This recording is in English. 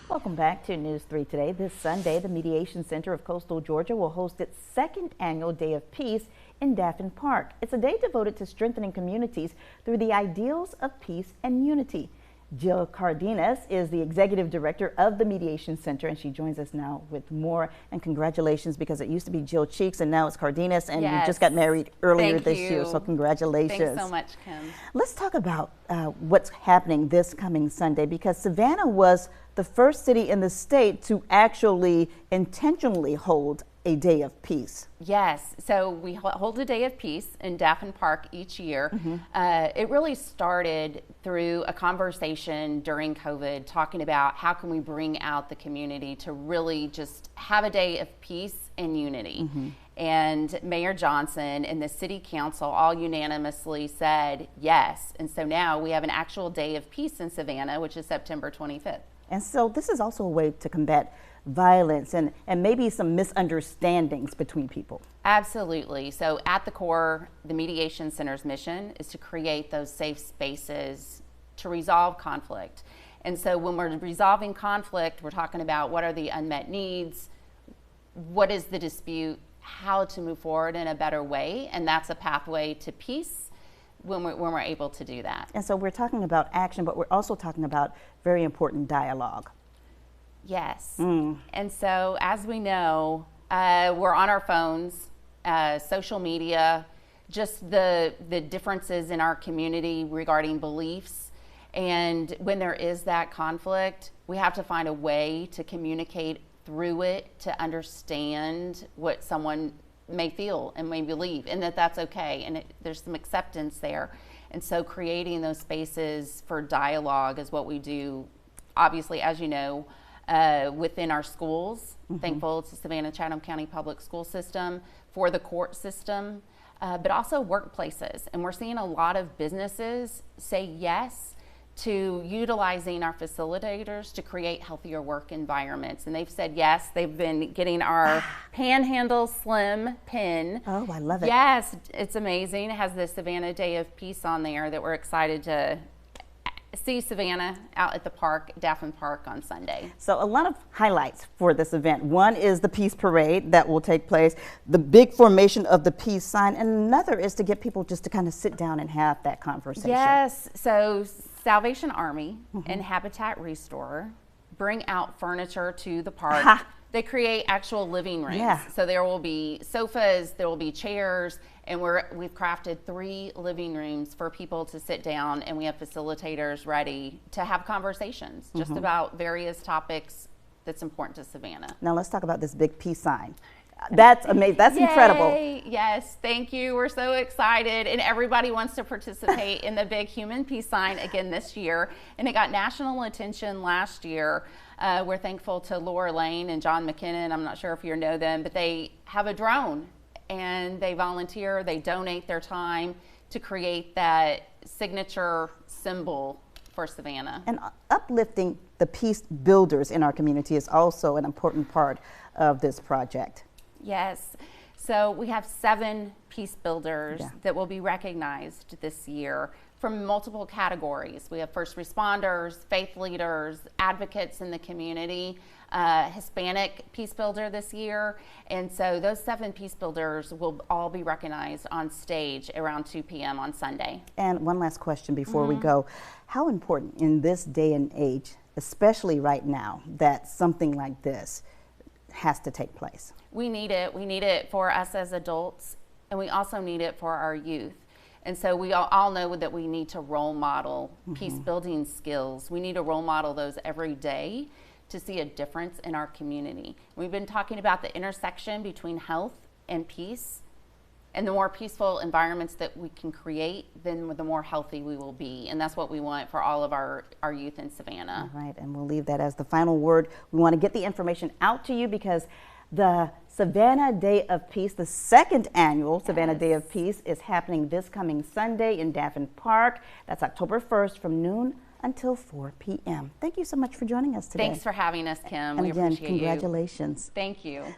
Welcome back to News 3 Today. This Sunday, the Mediation Center of Coastal Georgia will host its second annual Day of Peace in Daffin Park. It's a day devoted to strengthening communities through the ideals of peace and unity. Jill Cardenas is the executive director of the Mediation Center, and she joins us now with more. And congratulations, because it used to be Jill Cheeks and now it's Cardenas, and you just got married earlier this year, so congratulations. Thanks so much, Kim. Let's talk about what's happening this coming Sunday, because Savannah was the first city in the state to actually intentionally hold a Day of Peace. Yes, so we hold a Day of Peace in Daffin Park each year. It really started through a conversation during COVID, talking about how can we bring out the community to really just have a day of peace and unity. And Mayor Johnson and the City Council all unanimously said yes. And so now we have an actual Day of Peace in Savannah, which is September 25th. And so this is also a way to combat violence and maybe some misunderstandings between people. Absolutely. So at the core, the Mediation Center's mission is to create those safe spaces to resolve conflict. And so when we're resolving conflict, we're talking about what are the unmet needs, what is the dispute, how to move forward in a better way, and that's a pathway to peace when we're able to do that. And so we're talking about action, but we're also talking about very important dialogue. Yes. And so as we know, we're on our phones, social media, just the differences in our community regarding beliefs. And when there is that conflict, we have to find a way to communicate through it, to understand what someone may feel and may believe, and that's okay, and there's some acceptance there. And so creating those spaces for dialogue is what we do, obviously, as you know, within our schools. Thankful to Savannah Chatham County Public School System, for the court system, but also workplaces. And we're seeing a lot of businesses say yes to utilizing our facilitators to create healthier work environments. And they've said yes. They've been getting our Panhandle Slim pin. Oh, I love it. Yes, it's amazing. It has the Savannah Day of Peace on there, that we're excited to see Savannah out at the park, Daffin Park, on Sunday. So a lot of highlights for this event. One is the Peace Parade that will take place, the big formation of the peace sign, and another is to get people just to kind of sit down and have that conversation. Yes, so Salvation Army and Habitat Restore bring out furniture to the park. They create actual living rooms. So there will be sofas, there will be chairs, and we've crafted 3 living rooms for people to sit down, and we have facilitators ready to have conversations just about various topics that's important to Savannah. Now let's talk about this big peace sign. That's amazing. That's incredible. Yes, thank you. We're so excited, and everybody wants to participate in the big human peace sign again this year. And it got national attention last year. We're thankful to Laura Lane and John McKinnon. I'm not sure if you know them, but they have a drone, and they volunteer. They donate their time to create that signature symbol for Savannah. And uplifting the peace builders in our community is also an important part of this project. Yes. So we have 7 peace builders that will be recognized this year from multiple categories. We have first responders, faith leaders, advocates in the community, Hispanic peace builder this year. And so those 7 peace builders will all be recognized on stage around 2 p.m. on Sunday. And one last question before we go. How important in this day and age, especially right now, that something like this has to take place? We need it. We need it for us as adults, and we also need it for our youth. And so we all know that we need to role model peace building skills. We need to role model those every day to see a difference in our community. We've been talking about the intersection between health and peace, and the more peaceful environments that we can create, then the more healthy we will be. And that's what we want for all of our youth in Savannah. All right, and we'll leave that as the final word. We want to get the information out to you, because the Savannah Day of Peace, the second annual Savannah Day of Peace, is happening this coming Sunday in Daffin Park. That's October 1st from noon until 4 p.m. Thank you so much for joining us today. Thanks for having us, Kim. And we again, appreciate congratulations. You. Thank you.